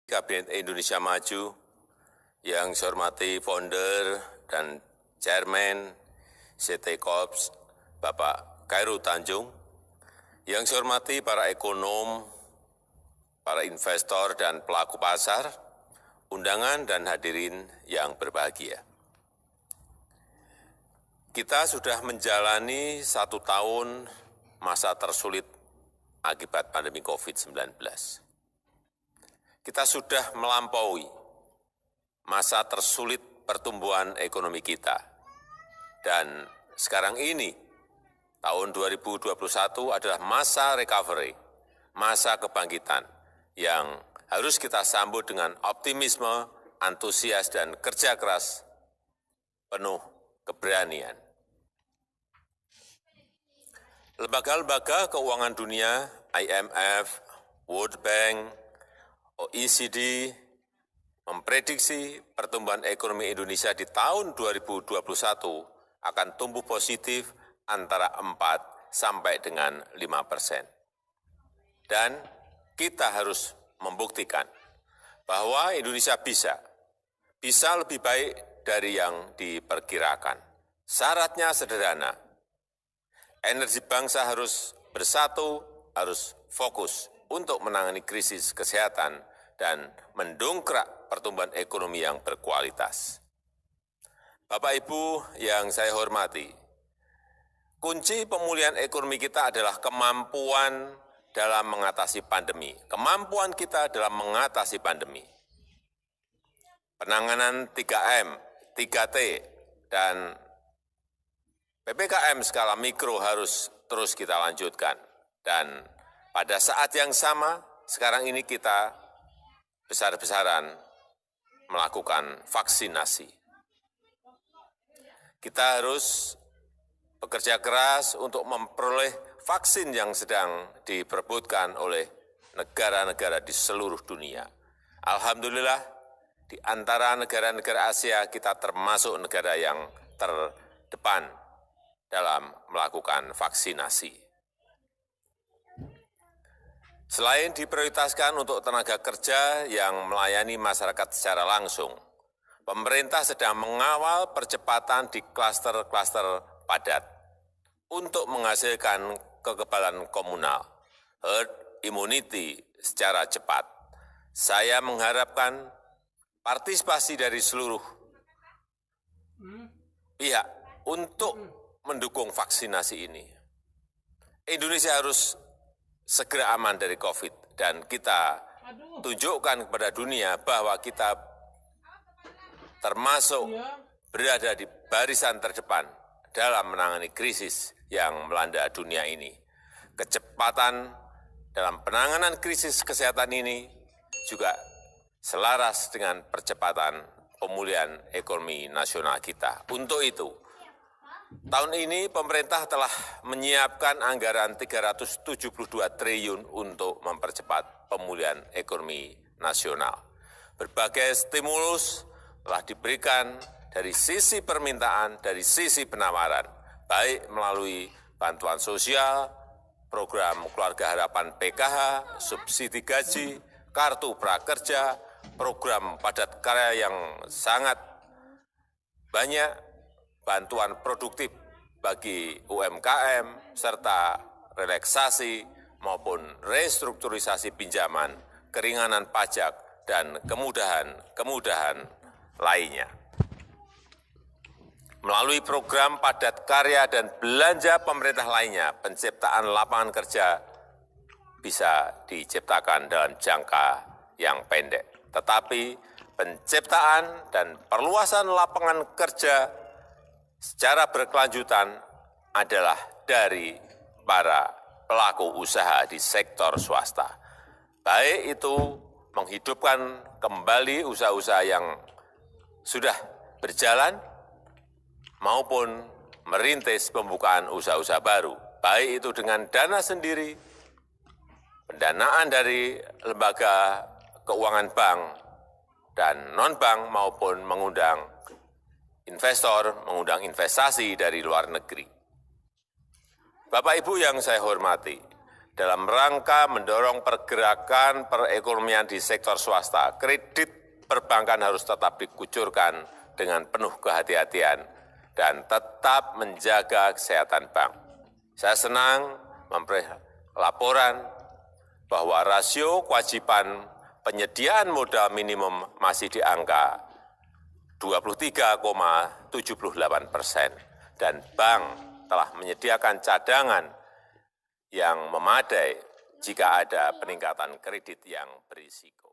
Kabinet Indonesia Maju, yang saya hormati founder dan chairman CT Corps, Bapak Khairul Tanjung, yang saya hormati para ekonom, para investor dan pelaku pasar, undangan dan hadirin yang berbahagia. Kita sudah menjalani 1 tahun masa tersulit akibat pandemi COVID-19. Kita sudah melampaui masa tersulit pertumbuhan ekonomi kita. Dan sekarang ini, tahun 2021 adalah masa recovery, masa kebangkitan yang harus kita sambut dengan optimisme, antusias, dan kerja keras penuh keberanian. Lembaga-lembaga keuangan dunia, IMF, World Bank, OECD memprediksi pertumbuhan ekonomi Indonesia di tahun 2021 akan tumbuh positif antara 4 sampai dengan 5%. Dan kita harus membuktikan bahwa Indonesia bisa lebih baik dari yang diperkirakan. Syaratnya sederhana, energi bangsa harus bersatu, harus fokus untuk menangani krisis kesehatan dan mendongkrak pertumbuhan ekonomi yang berkualitas. Bapak Ibu yang saya hormati, kunci pemulihan ekonomi kita adalah kemampuan dalam mengatasi pandemi. Kemampuan kita dalam mengatasi pandemi. Penanganan 3M, 3T, dan PPKM skala mikro harus terus kita lanjutkan. Dan pada saat yang sama, sekarang ini kita besar-besaran melakukan vaksinasi. Kita harus bekerja keras untuk memperoleh vaksin yang sedang diperebutkan oleh negara-negara di seluruh dunia. Alhamdulillah, di antara negara-negara Asia kita termasuk negara yang terdepan dalam melakukan vaksinasi. Selain diprioritaskan untuk tenaga kerja yang melayani masyarakat secara langsung, pemerintah sedang mengawal percepatan di klaster-klaster padat untuk menghasilkan kekebalan komunal, herd immunity secara cepat. Saya mengharapkan partisipasi dari seluruh pihak untuk mendukung vaksinasi ini. Indonesia harus segera aman dari COVID, dan kita tunjukkan kepada dunia bahwa kita termasuk berada di barisan terdepan dalam menangani krisis yang melanda dunia ini. Kecepatan dalam penanganan krisis kesehatan ini juga selaras dengan percepatan pemulihan ekonomi nasional kita. Untuk itu, tahun ini pemerintah telah menyiapkan anggaran 372 triliun untuk mempercepat pemulihan ekonomi nasional. Berbagai stimulus telah diberikan dari sisi permintaan, dari sisi penawaran, baik melalui bantuan sosial, program keluarga harapan PKH, subsidi gaji, kartu prakerja, program padat karya yang sangat banyak, bantuan produktif bagi UMKM, serta relaksasi maupun restrukturisasi pinjaman, keringanan pajak, dan kemudahan lainnya. Melalui program padat karya dan belanja pemerintah lainnya, penciptaan lapangan kerja bisa diciptakan dalam jangka yang pendek. Tetapi penciptaan dan perluasan lapangan kerja secara berkelanjutan adalah dari para pelaku usaha di sektor swasta. Baik itu menghidupkan kembali usaha-usaha yang sudah berjalan maupun merintis pembukaan usaha-usaha baru. Baik itu dengan dana sendiri, pendanaan dari lembaga keuangan bank dan non-bank maupun mengundang investor, mengundang investasi dari luar negeri. Bapak Ibu yang saya hormati, dalam rangka mendorong pergerakan perekonomian di sektor swasta, kredit perbankan harus tetap dikucurkan dengan penuh kehati-hatian dan tetap menjaga kesehatan bank. Saya senang memperoleh laporan bahwa rasio kewajiban penyediaan modal minimum masih di angka 23,78% dan bank telah menyediakan cadangan yang memadai jika ada peningkatan kredit yang berisiko.